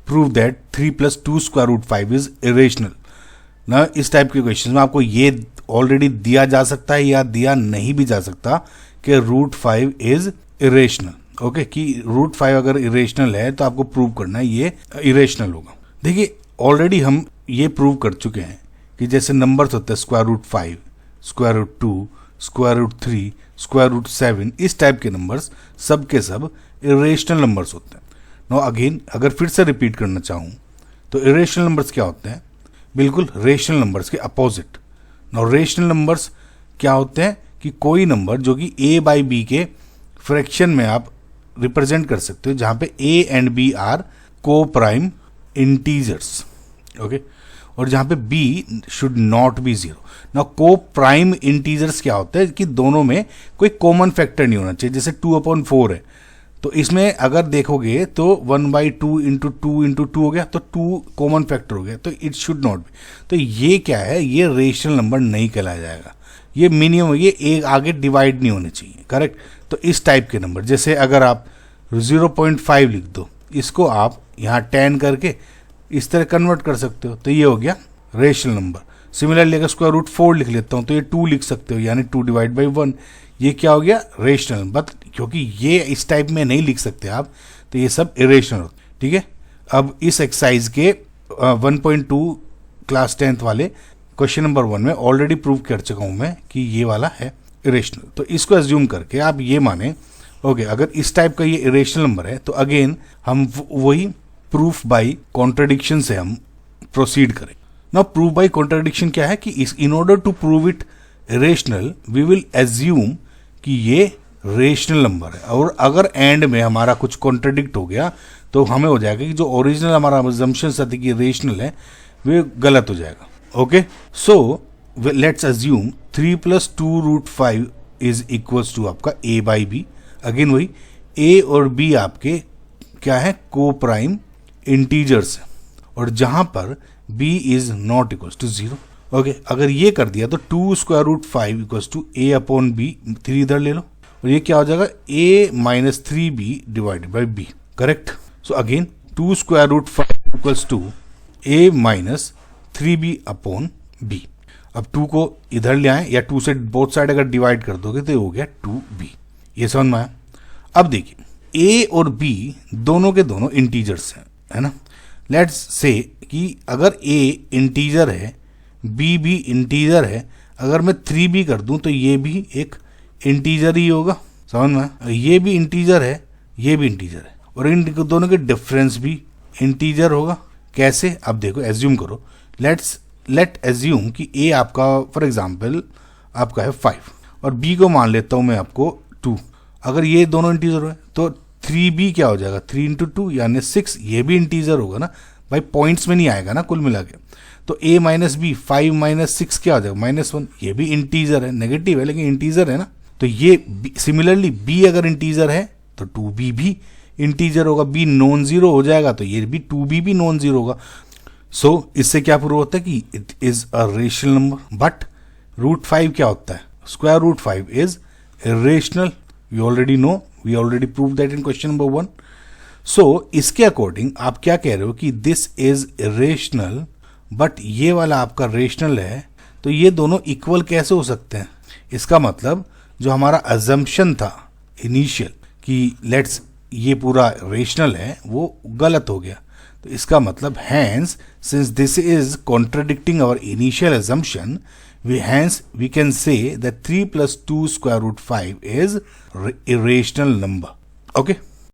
Prove that 3 + 2 square root 5 is irrational. ना इस type के क्वेश्चन में आपको ये ऑलरेडी दिया जा सकता है या दिया नहीं भी जा सकता कि रूट 5 इज इरेशनल। ओके, कि रूट 5 अगर इरेशनल है तो आपको प्रूव करना है ये इरेशनल होगा। देखिए ऑलरेडी हम ये प्रूव कर चुके हैं कि जैसे नंबर्स होते हैं square root 5, square root 2, square root 3, square root 7, इस टाइप के नंबर्स सब के सब इरेशनल नंबर्स होते हैं। नो अगेन अगर फिर से रिपीट करना चाहूँ तो इरेशनल नंबर्स क्या होते हैं? बिल्कुल रेशनल नंबर्स के अपोजिट। नो रेशनल नंबर्स क्या होते हैं कि कोई नंबर जो कि a बाई बी के फ्रैक्शन में आप रिप्रेजेंट कर सकते हो, जहाँ पे a एंड b आर को प्राइम इंटीजर्स। ओके, और जहाँ पे b should not be zero. ना को प्राइम इंटीजर्स क्या होता है कि दोनों में कोई कॉमन फैक्टर नहीं होना चाहिए। जैसे 2/4 है तो इसमें अगर देखोगे तो 1/2 इंटू 2 हो गया, तो 2 कॉमन फैक्टर हो गया, तो इट शुड नॉट बी। तो ये क्या है, ये रेशनल नंबर नहीं कहलाया जाएगा, ये मिनिमम, ये एक आगे डिवाइड नहीं होने चाहिए। करेक्ट। तो इस टाइप के नंबर जैसे अगर आप 0.5 लिख दो, इसको आप यहाँ 10 करके इस तरह कन्वर्ट कर सकते हो, तो ये हो गया रेशनल नंबर। सिमिलरली अगर स्क्वायर रूट 4 लिख लेता हूँ तो ये 2 लिख सकते हो, यानी 2/1। ये क्या हो गया रेशनल। बट क्योंकि ये इस टाइप में नहीं लिख सकते आप, तो ये सब इरेशनल होते। ठीक है, अब इस एक्सरसाइज के 1.2 क्लास 10th वाले क्वेश्चन नंबर 1 में ऑलरेडी प्रूव कर चुका हूं मैं कि ये वाला है इरेशनल। तो इसको एज्यूम करके आप ये माने ओके, अगर इस टाइप का ये इरेशनल नंबर है तो अगेन हम वही प्रूफ बाय कॉन्ट्रडिक्शन से हम प्रोसीड करें। नाउ प्रूफ बाय कॉन्ट्रडिक्शन क्या है कि in order to prove it irrational we will assume कि ये रेशनल नंबर है, और अगर एंड में हमारा कुछ कॉन्ट्रडिक्ट हो गया तो हमें हो जाएगा कि जो ओरिजिनल हमारा अजम्पशन था कि रेशनल है वो गलत हो जाएगा। Okay, so let's assume 3 + 2 root 5 is equals to आपका a बाई बी। अगेन वही a और b आपके क्या है, को प्राइम इंटीजर्स है, और जहां पर b is not equals to 0। Okay, अगर ये कर दिया तो 2 square root 5 equals to a upon b, 3 इधर ले लो, और ये क्या हो जाएगा a minus 3b divided by b। Correct. So again 2 square root 5 equals to a minus 3b upon b। अब 2 को इधर ले आए, या 2 से बोथ साइड अगर डिवाइड कर दोगे तो हो गया 2b। ये समझ में आया। अब देखिए a और b दोनों के दोनों इंटीजर्स हैं, है ना। लेट्स से कि अगर a इंटीजर है, b भी इंटीजर है, अगर मैं 3b कर दूं तो ये भी एक इंटीजर ही होगा। समझ में, ये भी इंटीजर है, ये भी इंटीजर है, और इन दोनों के डिफरेंस भी इंटीजर होगा। कैसे? अब देखो एज्यूम करो, लेट एज्यूम कि a आपका फॉर एग्जांपल आपका है 5 और b को मान लेता हूं मैं आपको 2। अगर ये दोनों इंटीजर हो तो 3b क्या हो जाएगा, 3 इंटू 2 यानी 6, ये भी इंटीजर होगा ना भाई, पॉइंट्स में नहीं आएगा ना कुल मिला के। तो a माइनस बी 5 माइनस 6 क्या हो जाएगा -1, ये भी इंटीजर है, नेगेटिव है लेकिन इंटीजर है ना। तो ये सिमिलरली b अगर इंटीजर है तो 2b भी इंटीजर होगा, b नॉन जीरो हो जाएगा तो ये भी 2b भी नॉन जीरो होगा। सो इससे क्या प्रूव होता है कि it is a rational number. But root 5 क्या होता है, square root 5 is irrational. We already know, we already prove that in question number 1। सो इसके अकॉर्डिंग आप क्या कह रहे हो कि दिस इज इरेशनल, बट ये वाला आपका रेशनल है, तो ये दोनों इक्वल कैसे हो सकते हैं? इसका मतलब जो हमारा अजम्पशन था इनिशियल कि लेट्स ये पूरा रेशनल है वो गलत हो गया। तो इसका मतलब hence since this is contradicting our initial assumption, we can say that 3 + 2 square root 5 is irrational number. Okay.